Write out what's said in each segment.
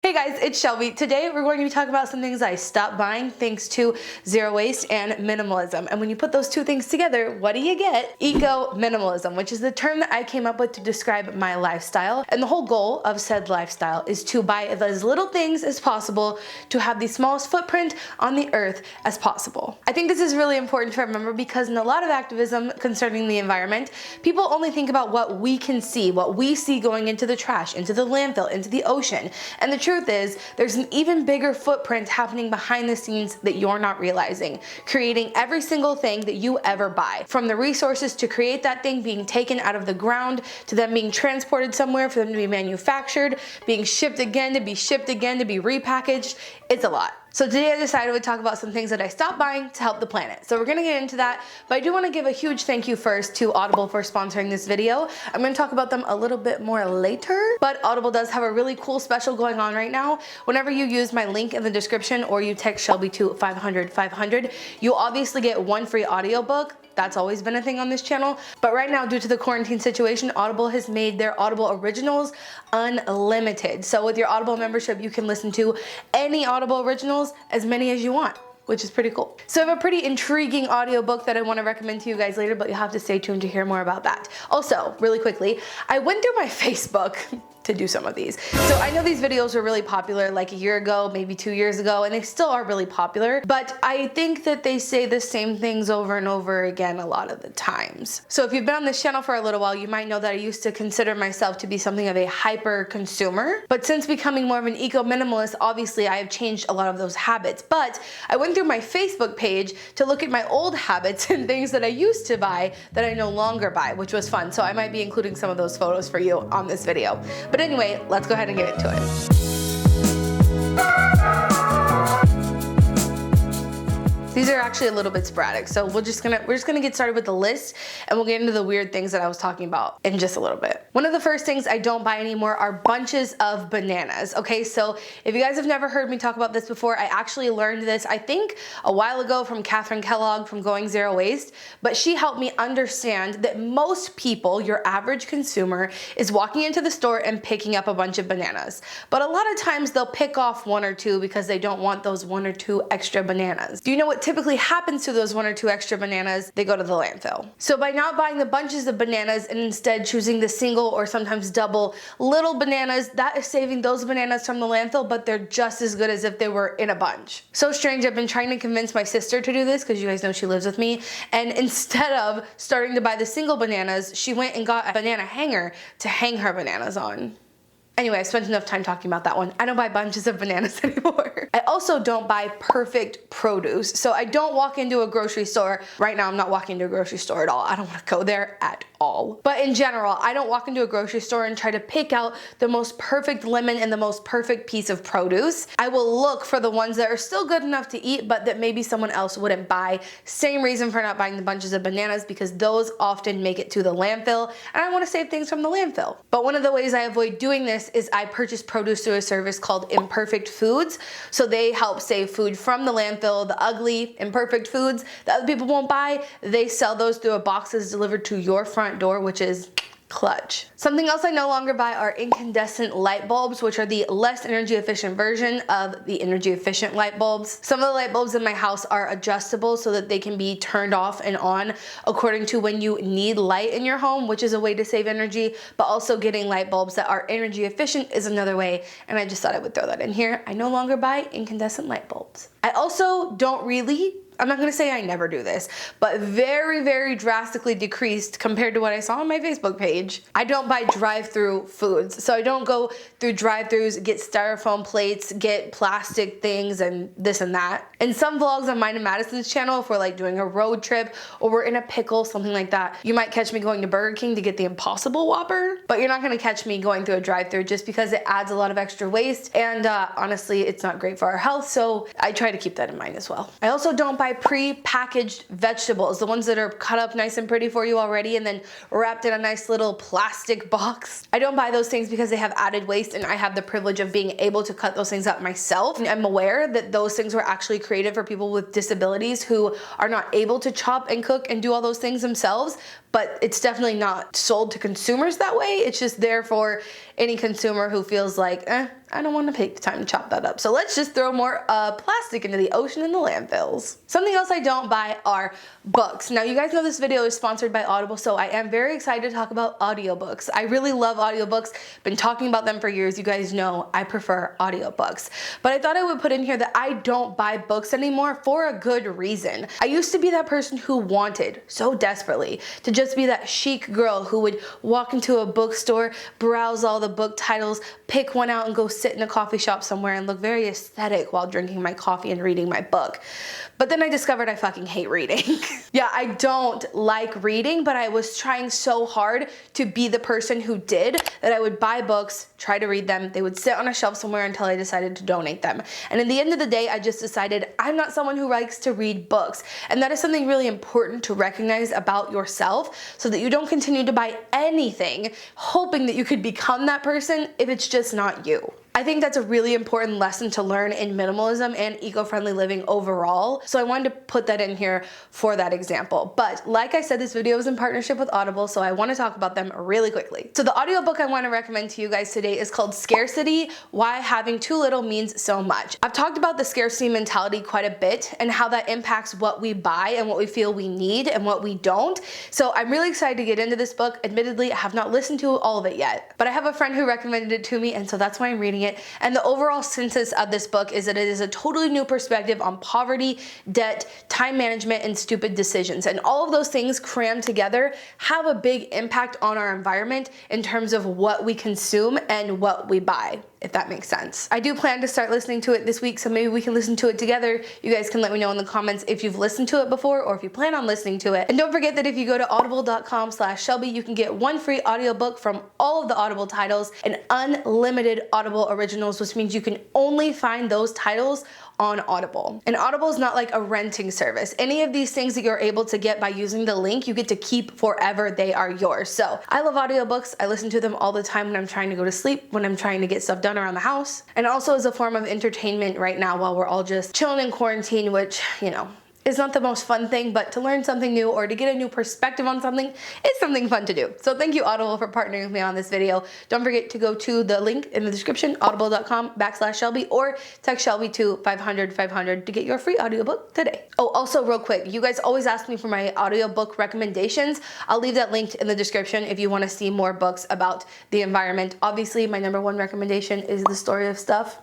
Hey guys, it's Shelby. Today we're going to be talking about some things I stopped buying thanks to zero waste and minimalism. And when you put those two things together, what do you get? Eco-minimalism, which is the term that I came up with to describe my lifestyle. And the whole goal of said lifestyle is to buy as little things as possible to have the smallest footprint on the earth as possible. I think this is really important to remember because in a lot of activism concerning the environment, people only think about what we can see, what we see going into the trash, into the landfill, into the ocean. And the truth is, there's an even bigger footprint happening behind the scenes that you're not realizing, creating every single thing that you ever buy. From the resources to create that thing being taken out of the ground, to them being transported somewhere, for them to be manufactured, being shipped again, to be shipped again, to be repackaged. It's a lot. So today I decided we'd talk about some things that I stopped buying to help the planet. So we're gonna get into that, but I do wanna give a huge thank you first to Audible for sponsoring this video. I'm gonna talk about them a little bit more later, but Audible does have a really cool special going on right now. Whenever you use my link in the description or you text Shelby to 500 you obviously get one free audiobook. That's always been a thing on this channel. But right now, due to the quarantine situation, Audible has made their Audible originals unlimited. So with your Audible membership, you can listen to any Audible originals, as many as you want, which is pretty cool. So I have a pretty intriguing audiobook that I want to recommend to you guys later, but you'll have to stay tuned to hear more about that. Also, really quickly, I went through my Facebook to do some of these. So I know these videos were really popular like a year ago, maybe 2 years ago, and they still are really popular, but I think that they say the same things over and over again a lot of the times. So if you've been on this channel for a little while, you might know that I used to consider myself to be something of a hyper consumer, but since becoming more of an eco-minimalist, obviously I have changed a lot of those habits. But I went through my Facebook page to look at my old habits and things that I used to buy that I no longer buy, which was fun. So I might be including some of those photos for you on this video. But anyway, let's go ahead and get into it. These are actually a little bit sporadic, so we're just gonna get started with the list, and we'll get into the weird things that I was talking about in just a little bit. One of the first things I don't buy anymore are bunches of bananas. Okay, so if you guys have never heard me talk about this before, I actually learned this, I think, a while ago from Catherine Kellogg from Going Zero Waste, but she helped me understand that most people, your average consumer, is walking into the store and picking up a bunch of bananas. But a lot of times they'll pick off one or two because they don't want those one or two extra bananas. Do you know what typically happens to those one or two extra bananas? They go to the landfill. So by not buying the bunches of bananas and instead choosing the single or sometimes double little bananas, that is saving those bananas from the landfill, but they're just as good as if they were in a bunch. So strange, I've been trying to convince my sister to do this because you guys know she lives with me, and instead of starting to buy the single bananas, she went and got a banana hanger to hang her bananas on. Anyway, I spent enough time talking about that one. I don't buy bunches of bananas anymore. I also don't buy perfect produce. So I don't walk into a grocery store. Right now, I'm not walking into a grocery store at all. I don't want to go there at all. But in general, I don't walk into a grocery store and try to pick out the most perfect lemon and the most perfect piece of produce. I will look for the ones that are still good enough to eat, but that maybe someone else wouldn't buy. Same reason for not buying the bunches of bananas, because those often make it to the landfill, and I want to save things from the landfill. But one of the ways I avoid doing this is I purchase produce through a service called Imperfect foods. So they help save food from the landfill, the ugly, imperfect foods that other people won't buy. They sell those through a box that's delivered to your front door, which is clutch. Something else I no longer buy are incandescent light bulbs, which are the less energy efficient version of the energy efficient light bulbs. Some of the light bulbs in my house are adjustable so that they can be turned off and on according to when you need light in your home, which is a way to save energy, but also getting light bulbs that are energy efficient is another way, and I just thought I would throw that in here. I no longer buy incandescent light bulbs. I also don't really, I'm not gonna say I never do this, but very, very drastically decreased compared to what I saw on my Facebook page. I don't buy drive-through foods. So I don't go through drive-throughs, get styrofoam plates, get plastic things and this and that. In some vlogs on mine and Madison's channel, if we're like doing a road trip or we're in a pickle, something like that, you might catch me going to Burger King to get the Impossible Whopper, but you're not gonna catch me going through a drive-through just because it adds a lot of extra waste, and honestly, it's not great for our health, so I try to keep that in mind as well. I also don't buy pre-packaged vegetables, the ones that are cut up nice and pretty for you already and then wrapped in a nice little plastic box. I don't buy those things because they have added waste, and I have the privilege of being able to cut those things up myself. And I'm aware that those things were actually created for people with disabilities who are not able to chop and cook and do all those things themselves, but it's definitely not sold to consumers that way. It's just there for any consumer who feels like, I don't want to take the time to chop that up. So let's just throw more plastic into the ocean and the landfills. Something else I don't buy are books. Now you guys know this video is sponsored by Audible, so I am very excited to talk about audiobooks. I really love audiobooks. Been talking about them for years. You guys know I prefer audiobooks. But I thought I would put in here that I don't buy books anymore for a good reason. I used to be that person who wanted so desperately to just be that chic girl who would walk into a bookstore, browse all the book titles, pick one out and go sit in a coffee shop somewhere and look very aesthetic while drinking my coffee and reading my book. But then I discovered I fucking hate reading. Yeah, I don't like reading, but I was trying so hard to be the person who did that I would buy books, try to read them, they would sit on a shelf somewhere until I decided to donate them. And in the end of the day, I just decided I'm not someone who likes to read books. And that is something really important to recognize about yourself so that you don't continue to buy anything hoping that you could become that person if it's just not you. I think that's a really important lesson to learn in minimalism and eco-friendly living overall. So I wanted to put that in here for that example. But like I said, this video is in partnership with Audible, so I want to talk about them really quickly. So the audiobook I want to recommend to you guys today is called Scarcity: Why Having Too Little Means So Much. I've talked about the scarcity mentality quite a bit and how that impacts what we buy and what we feel we need and what we don't. So I'm really excited to get into this book. Admittedly, I have not listened to all of it yet, but I have a friend who recommended it to me, and so that's why I'm reading it. And the overall census of this book is that it is a totally new perspective on poverty, debt, time management, and stupid decisions. And all of those things crammed together have a big impact on our environment in terms of what we consume and what we buy, if that makes sense. I do plan to start listening to it this week, so maybe we can listen to it together. You guys can let me know in the comments if you've listened to it before or if you plan on listening to it. And don't forget that if you go to audible.com/Shelby, you can get one free audiobook from all of the Audible titles and unlimited Audible originals, which means you can only find those titles on Audible. And Audible is not like a renting service. Any of these things that you're able to get by using the link, you get to keep forever. They are yours. So I love audiobooks. I listen to them all the time when I'm trying to go to sleep, when I'm trying to get stuff done around the house, and also as a form of entertainment right now while we're all just chilling in quarantine, which, you know, is not the most fun thing, but to learn something new or to get a new perspective on something is something fun to do. So thank you, Audible, for partnering with me on this video. Don't forget to go to the link in the description, audible.com/Shelby, or text Shelby to 500-500 to get your free audiobook today. Oh, also real quick, you guys always ask me for my audiobook recommendations. I'll leave that linked in the description if you want to see more books about the environment. Obviously, my #1 recommendation is The Story of Stuff.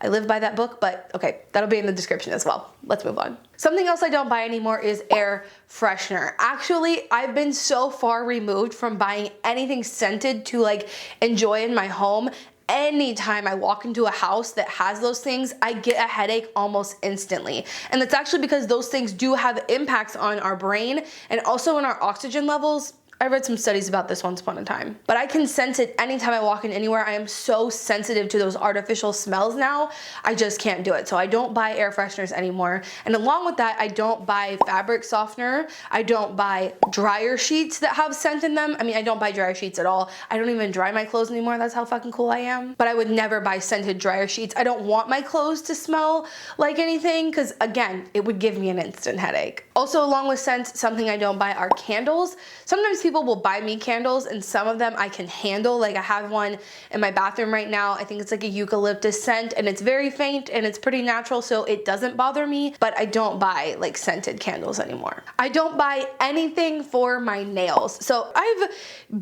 I live by that book, but okay, that'll be in the description as well. Let's move on. Something else I don't buy anymore is air freshener. Actually, I've been so far removed from buying anything scented to like enjoy in my home. Anytime I walk into a house that has those things, I get a headache almost instantly. And that's actually because those things do have impacts on our brain and also in our oxygen levels. I read some studies about this once upon a time, but I can sense it anytime I walk in anywhere. I am so sensitive to those artificial smells now, I just can't do it. So I don't buy air fresheners anymore. And along with that, I don't buy fabric softener. I don't buy dryer sheets that have scent in them. I mean, I don't buy dryer sheets at all. I don't even dry my clothes anymore. That's how fucking cool I am. But I would never buy scented dryer sheets. I don't want my clothes to smell like anything because, again, it would give me an instant headache. Also, along with scents, something I don't buy are candles. Sometimes people will buy me candles and some of them I can handle. Like I have one in my bathroom right now. I think it's like a eucalyptus scent and it's very faint and it's pretty natural, so it doesn't bother me, but I don't buy like scented candles anymore. I don't buy anything for my nails. So I've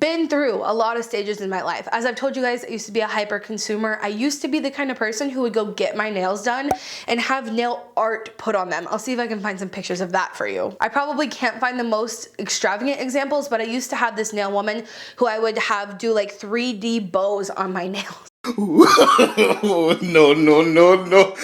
been through a lot of stages in my life. As I've told you guys, I used to be a hyper consumer. I used to be the kind of person who would go get my nails done and have nail art put on them. I'll see if I can find some pictures of that for you. I probably can't find the most extravagant examples, but I used to have this nail woman who I would have do like 3D bows on my nails. No, no, no, no.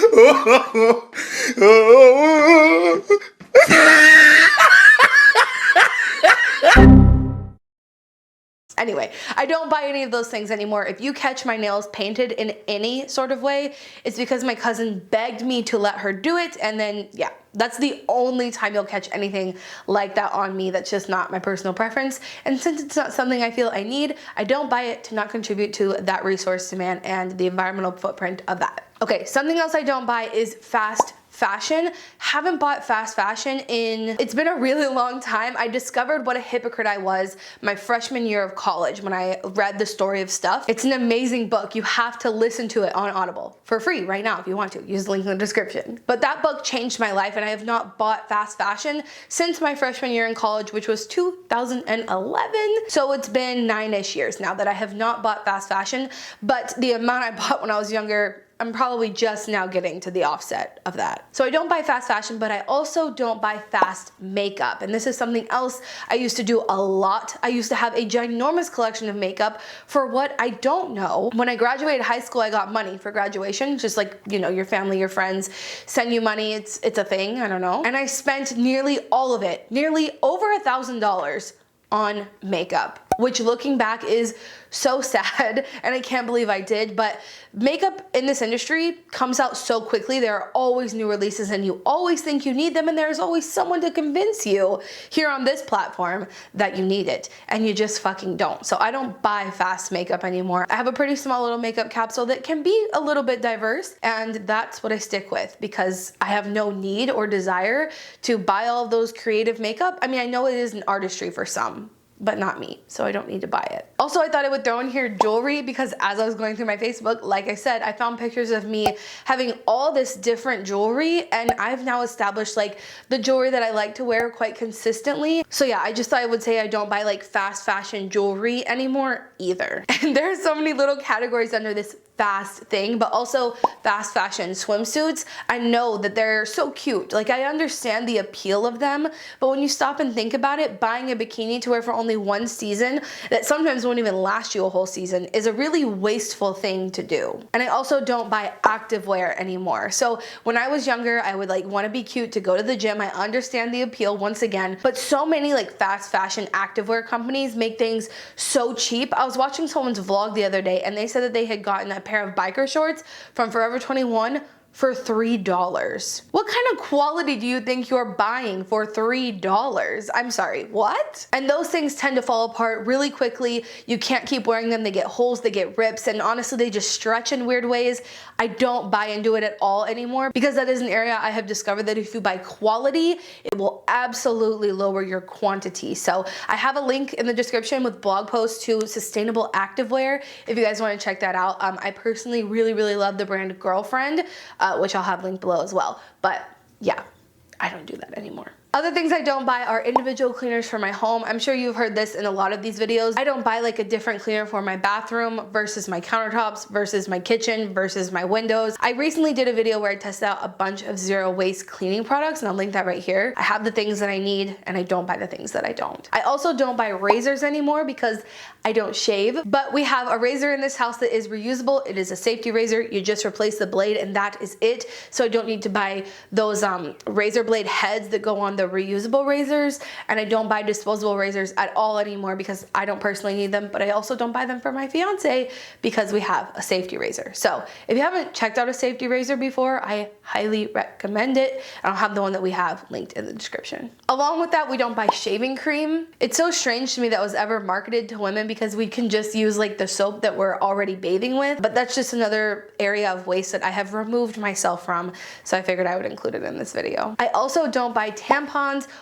Anyway, I don't buy any of those things anymore. If you catch my nails painted in any sort of way, it's because my cousin begged me to let her do it, and then yeah, that's the only time you'll catch anything like that on me. That's just not my personal preference. And since it's not something I feel I need, I don't buy it to not contribute to that resource demand and the environmental footprint of that. Okay, something else I don't buy is fast fashion. Haven't bought fast fashion in, it's been a really long time. I discovered what a hypocrite I was my freshman year of college when I read The Story of Stuff. It's an amazing book. You have to listen to it on Audible for free right now if you want to. Use the link in the description. But that book changed my life, and I have not bought fast fashion since my freshman year in college, which was 2011. So it's been 9-ish years now that I have not bought fast fashion, but the amount I bought when I was younger, I'm probably just now getting to the offset of that. So I don't buy fast fashion, but I also don't buy fast makeup. And this is something else I used to do a lot. I used to have a ginormous collection of makeup for what I don't know. When I graduated high school, I got money for graduation, just like, you know, your family, your friends send you money. It's a thing, I don't know. And I spent nearly all of it, nearly over $1,000 on makeup, which looking back is so sad, and I can't believe I did. But makeup in this industry comes out so quickly. There are always new releases, and you always think you need them, and there's always someone to convince you here on this platform that you need it, and you just fucking don't. So I don't buy fast makeup anymore. I have a pretty small little makeup capsule that can be a little bit diverse, and that's what I stick with because I have no need or desire to buy all of those creative makeup. I mean, I know it is an artistry for some, but not me, so I don't need to buy it. Also, I thought I would throw in here jewelry because as I was going through my Facebook, like I said, I found pictures of me having all this different jewelry, and I've now established like the jewelry that I like to wear quite consistently. So yeah, I just thought I would say I don't buy like fast fashion jewelry anymore either. And there are so many little categories under this fast thing, but also fast fashion swimsuits. I know that they're so cute. Like, I understand the appeal of them, but when you stop and think about it, buying a bikini to wear for only one season that sometimes won't even last you a whole season is a really wasteful thing to do. And I also don't buy activewear anymore. So when I was younger, I would like want to be cute to go to the gym. I understand the appeal once again, but so many like fast fashion activewear companies make things so cheap. I was watching someone's vlog the other day, and they said that they had gotten a pair of biker shorts from Forever 21 for $3. What kind of quality do you think you're buying for $3? I'm sorry, what? And those things tend to fall apart really quickly. You can't keep wearing them. They get holes, they get rips, and honestly, they just stretch in weird ways. I don't buy into it at all anymore because that is an area I have discovered that if you buy quality, it will absolutely lower your quantity. So I have a link in the description with blog posts to sustainable activewear if you guys want to check that out. I personally really love the brand Girlfriend, which I'll have linked below as well. But yeah, I don't do that anymore. Other things I don't buy are individual cleaners for my home. I'm sure you've heard this in a lot of these videos. I don't buy like a different cleaner for my bathroom versus my countertops versus my kitchen versus my windows. I recently did a video where I tested out a bunch of zero waste cleaning products, and I'll link that right here. I have the things that I need, and I don't buy the things that I don't. I also don't buy razors anymore because I don't shave, but we have a razor in this house that is reusable. It is a safety razor. You just replace the blade and that is it. So I don't need to buy those razor blade heads that go on the reusable razors, and I don't buy disposable razors at all anymore because I don't personally need them, but I also don't buy them for my fiance because we have a safety razor. So if you haven't checked out a safety razor before, I highly recommend it. I'll have the one that we have linked in the description. Along with that, we don't buy shaving cream. It's so strange to me that was ever marketed to women because we can just use like the soap that we're already bathing with, but that's just another area of waste that I have removed myself from, so I figured I would include it in this video. I also don't buy tampons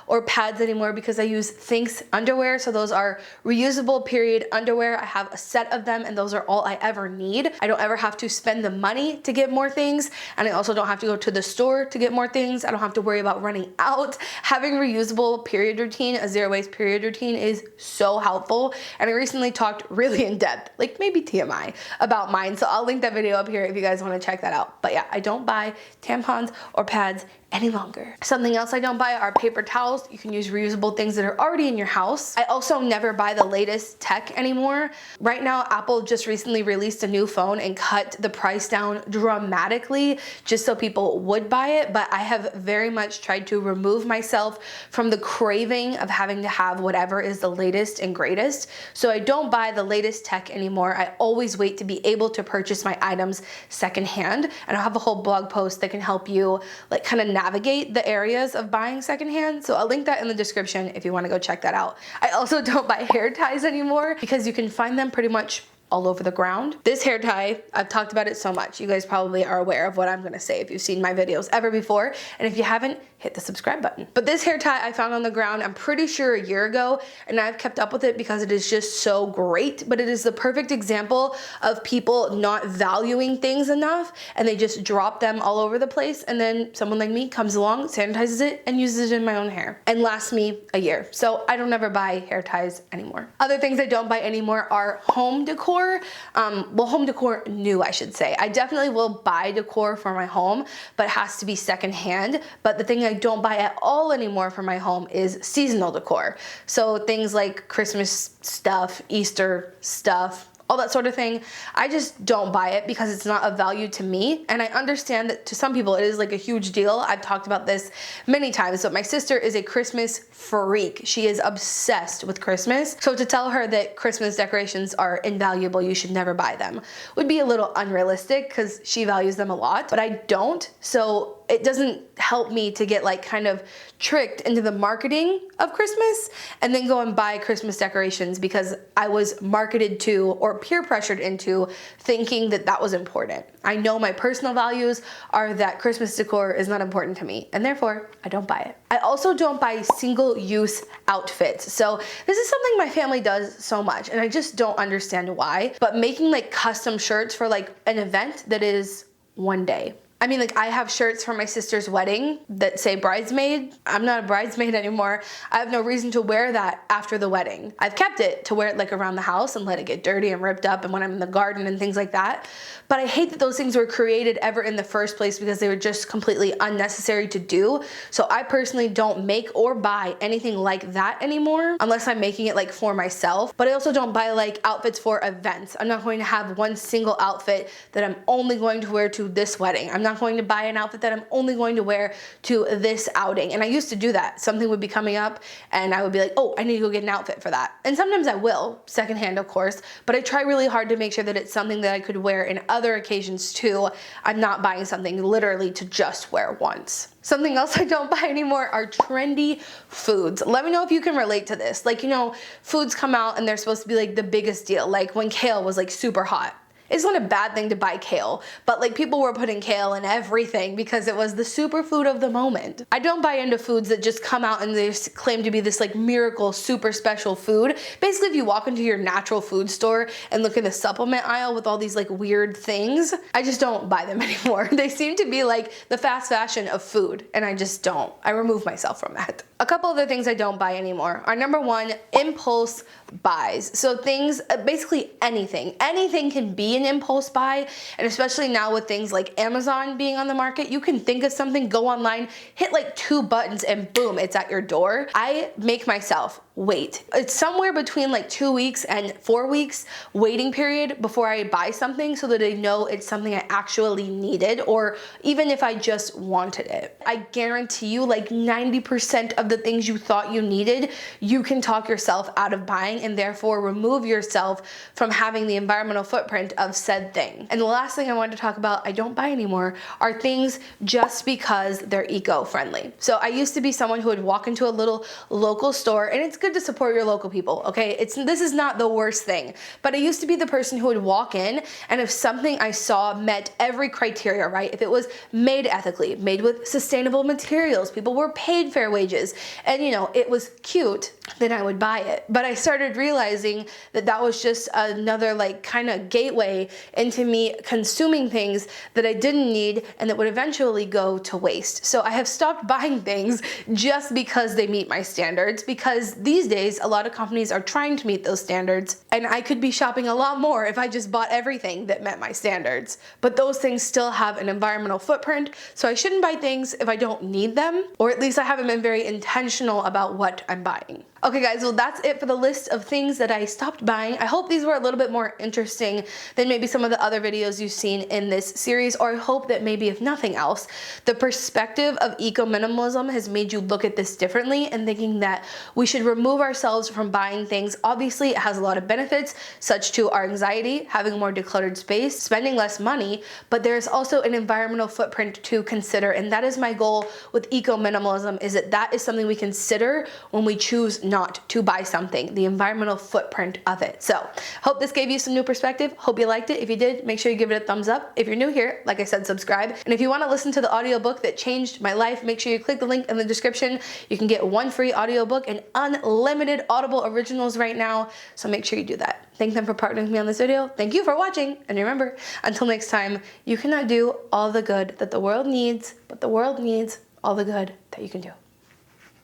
or pads anymore because I use Thinx underwear, so those are reusable period underwear. I have a set of them and those are all I ever need. I don't ever have to spend the money to get more things, and I also don't have to go to the store to get more things. I don't have to worry about running out. Having reusable period routine, a zero waste period routine, is so helpful, and I recently talked really in depth, like maybe TMI, about mine, so I'll link that video up here if you guys want to check that out. But yeah, I don't buy tampons or pads any longer. Something else I don't buy are paper towels. You can use reusable things that are already in your house. I also never buy the latest tech anymore. Right now, Apple just recently released a new phone and cut the price down dramatically just so people would buy it, but I have very much tried to remove myself from the craving of having to have whatever is the latest and greatest. So I don't buy the latest tech anymore. I always wait to be able to purchase my items secondhand, and I'll have a whole blog post that can help you like kind of navigate the areas of buying secondhand. So I'll link that in the description if you want to go check that out. I also don't buy hair ties anymore because you can find them pretty much all over the ground. This hair tie, I've talked about it so much. You guys probably are aware of what I'm gonna say if you've seen my videos ever before. And if you haven't, hit the subscribe button. But this hair tie I found on the ground, I'm pretty sure a year ago, and I've kept up with it because it is just so great. But it is the perfect example of people not valuing things enough, and they just drop them all over the place, and then someone like me comes along, sanitizes it, and uses it in my own hair, and lasts me a year. So I don't ever buy hair ties anymore. Other things I don't buy anymore are home decor. Well, home decor new, I should say. I definitely will buy decor for my home, but it has to be secondhand. But the thing I don't buy at all anymore for my home is seasonal decor. So things like Christmas stuff, Easter stuff, all that sort of thing. I just don't buy it because it's not of value to me. And I understand that to some people it is like a huge deal. I've talked about this many times, but my sister is a Christmas freak. She is obsessed with Christmas. So to tell her that Christmas decorations are invaluable, you should never buy them, would be a little unrealistic because she values them a lot, but I don't. So it doesn't help me to get like kind of tricked into the marketing of Christmas and then go and buy Christmas decorations because I was marketed to or peer pressured into thinking that that was important. I know my personal values are that Christmas decor is not important to me, and therefore I don't buy it. I also don't buy single-use outfits. So this is something my family does so much, and I just don't understand why, but making like custom shirts for like an event that is one day. I mean, like I have shirts for my sister's wedding that say bridesmaid. I'm not a bridesmaid anymore. I have no reason to wear that after the wedding. I've kept it to wear it like around the house and let it get dirty and ripped up and when I'm in the garden and things like that. But I hate that those things were created ever in the first place because they were just completely unnecessary to do. So I personally don't make or buy anything like that anymore unless I'm making it like for myself. But I also don't buy like outfits for events. I'm not going to have one single outfit that I'm only going to wear to this wedding. I'm not going to buy an outfit that I'm only going to wear to this outing. And I used to do that. Something would be coming up and I would be like, oh, I need to go get an outfit for that. And sometimes I will, secondhand of course, but I try really hard to make sure that it's something that I could wear in other occasions too. I'm not buying something literally to just wear once. Something else I don't buy anymore are trendy foods. Let me know if you can relate to this. Like, you know, foods come out and they're supposed to be like the biggest deal. Like when kale was like super hot. It's not a bad thing to buy kale, but like people were putting kale in everything because it was the superfood of the moment. I don't buy into foods that just come out and they claim to be this like miracle super special food. Basically, if you walk into your natural food store and look in the supplement aisle with all these like weird things, I just don't buy them anymore. They seem to be like the fast fashion of food and I just don't. I remove myself from that. A couple other things I don't buy anymore are number one, impulse buys. So things, basically anything. Anything can be an impulse buy, and especially now with things like Amazon being on the market, you can think of something, go online, hit like 2 buttons and boom, it's at your door. I make myself wait. It's somewhere between like 2 weeks and 4 weeks waiting period before I buy something so that I know it's something I actually needed or even if I just wanted it. I guarantee you like 90% of the things you thought you needed, you can talk yourself out of buying and therefore remove yourself from having the environmental footprint of said thing. And the last thing I wanted to talk about, I don't buy anymore, are things just because they're eco-friendly. So I used to be someone who would walk into a little local store, and it's good to support your local people, okay? This is not the worst thing, but I used to be the person who would walk in and if something I saw met every criteria, right? If it was made ethically, made with sustainable materials, people were paid fair wages, and you know, it was cute, then I would buy it. But I started realizing that that was just another like kind of gateway into me consuming things that I didn't need and that would eventually go to waste. So I have stopped buying things just because they meet my standards, because these days a lot of companies are trying to meet those standards and I could be shopping a lot more if I just bought everything that met my standards. But those things still have an environmental footprint, so I shouldn't buy things if I don't need them, or at least I haven't been very intentional about what I'm buying. Okay guys, well that's it for the list of things that I stopped buying. I hope these were a little bit more interesting than maybe some of the other videos you've seen in this series, or I hope that maybe if nothing else, the perspective of eco-minimalism has made you look at this differently and thinking that we should remove ourselves from buying things. Obviously it has a lot of benefits, such to our anxiety, having a more decluttered space, spending less money, but there's also an environmental footprint to consider, and that is my goal with eco-minimalism, is that that is something we consider when we choose not to buy something, the environmental footprint of it. So hope this gave you some new perspective. Hope you liked it. If you did, make sure you give it a thumbs up. If you're new here, like I said, subscribe. And if you want to listen to the audiobook that changed my life, make sure you click the link in the description. You can get one free audiobook and unlimited Audible originals right now. So make sure you do that. Thank them for partnering with me on this video. Thank you for watching. And remember, until next time, you cannot do all the good that the world needs, but the world needs all the good that you can do.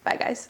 Bye, guys.